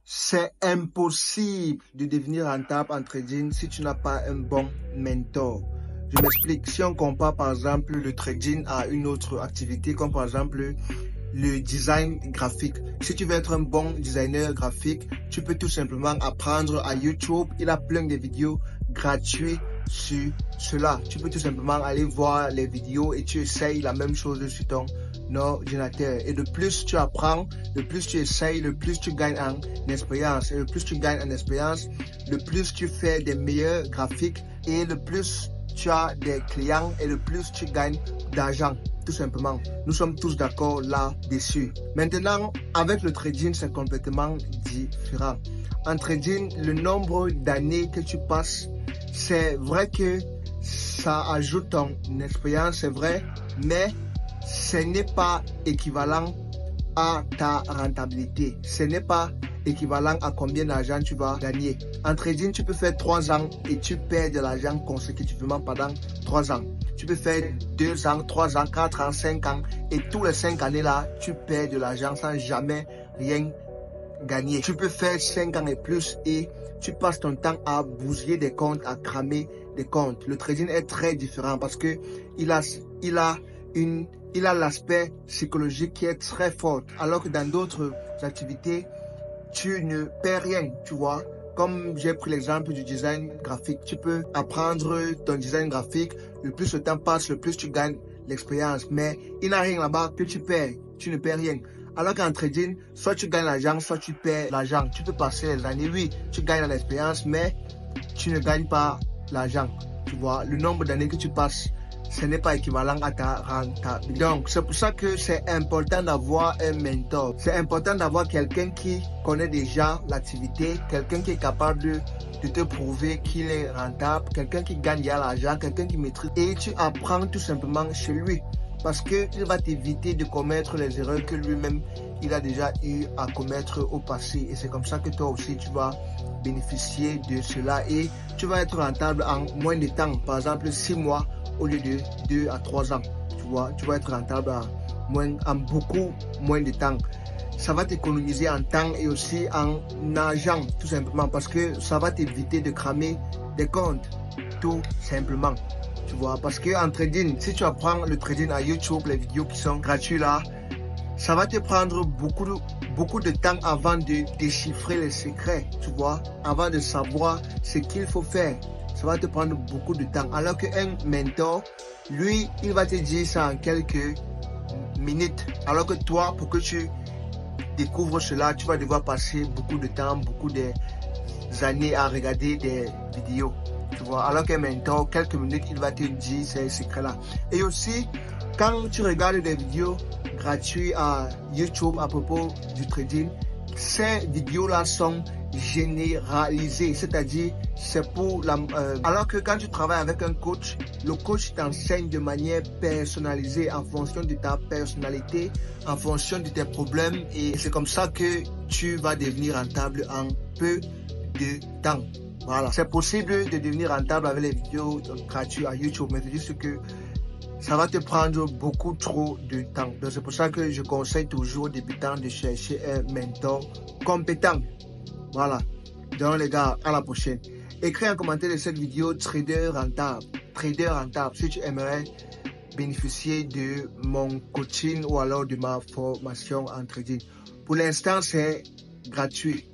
C'est impossible de devenir rentable en trading si tu n'as pas un bon mentor. Je m'explique. Si on compare par exemple le trading à une autre activité, comme par exemple le design graphique. Si tu veux être un bon designer graphique, tu peux tout simplement apprendre à YouTube. Il a plein de vidéos gratuites sur cela. Tu peux tout simplement aller voir les vidéos et tu essayes la même chose sur ton ordinateur. Et de plus tu apprends, le plus tu essayes, le plus tu gagnes en expérience. Et le plus tu gagnes en expérience, le plus tu fais des meilleurs graphiques et le plus tu as des clients et le plus tu gagnes d'argent. Tout simplement, nous sommes tous d'accord là-dessus. Maintenant, avec le trading, c'est complètement différent. En trading, le nombre d'années que tu passes, c'est vrai que ça ajoute ton expérience, c'est vrai, mais ce n'est pas équivalent à ta rentabilité. Ce n'est pas équivalent à combien d'argent tu vas gagner. En trading, tu peux faire 3 ans et tu perds de l'argent consécutivement pendant 3 ans. Tu peux faire 2 ans, 3 ans, 4 ans, 5 ans et tous les 5 années là, tu perds de l'argent sans jamais rien gagner. Tu peux faire 5 ans et plus et tu passes ton temps à bousiller des comptes, à cramer des comptes. Le trading est très différent parce que il a l'aspect psychologique qui est très fort. Alors que dans d'autres activités, tu ne perds rien, tu vois. Comme j'ai pris l'exemple du design graphique, tu peux apprendre ton design graphique. Le plus le temps passe, le plus tu gagnes l'expérience. Mais il n'y a rien là-bas que tu perds. Tu ne perds rien. Alors qu'en trading, soit tu gagnes l'argent, soit tu perds l'argent. Tu peux passer les années, oui, tu gagnes l'expérience, mais tu ne gagnes pas l'argent. Tu vois, le nombre d'années que tu passes, ce n'est pas équivalent à ta rentabilité. Donc, c'est pour ça que c'est important d'avoir un mentor. C'est important d'avoir quelqu'un qui connaît déjà l'activité, quelqu'un qui est capable de te prouver qu'il est rentable, quelqu'un qui gagne de l'argent, quelqu'un qui maîtrise. Et tu apprends tout simplement chez lui. Parce qu'il va t'éviter de commettre les erreurs que lui-même il a déjà eu à commettre au passé. Et c'est comme ça que toi aussi tu vas bénéficier de cela et tu vas être rentable en moins de temps. Par exemple 6 mois au lieu de 2 à 3 ans. Tu vas être rentable en beaucoup moins de temps. Ça va t'économiser en temps et aussi en argent tout simplement parce que ça va t'éviter de cramer des comptes tout simplement. Tu vois, parce que en trading, si tu apprends le trading à YouTube, les vidéos qui sont gratuites là, ça va te prendre beaucoup de temps avant de déchiffrer les secrets, tu vois, avant de savoir ce qu'il faut faire. Ça va te prendre beaucoup de temps. Alors qu'un mentor, lui, il va te dire ça en quelques minutes. Alors que toi, pour que tu découvres cela, tu vas devoir passer beaucoup de temps, beaucoup d'années à regarder des vidéos. Tu vois, alors qu'un mentor, quelques minutes, il va te dire ces secrets-là. Et aussi, quand tu regardes des vidéos gratuites à YouTube à propos du trading, ces vidéos-là sont généralisées, c'est-à-dire c'est pour la... alors que quand tu travailles avec un coach, le coach t'enseigne de manière personnalisée en fonction de ta personnalité, en fonction de tes problèmes et c'est comme ça que tu vas devenir rentable en peu de temps. Voilà, c'est possible de devenir rentable avec les vidéos gratuites à YouTube, mais c'est juste que ça va te prendre beaucoup trop de temps. Donc c'est pour ça que je conseille toujours aux débutants de chercher un mentor compétent. Voilà. Donc les gars, à la prochaine. Écris un commentaire de cette vidéo trader rentable. Trader rentable, si tu aimerais bénéficier de mon coaching ou alors de ma formation en trading. Pour l'instant, c'est gratuit.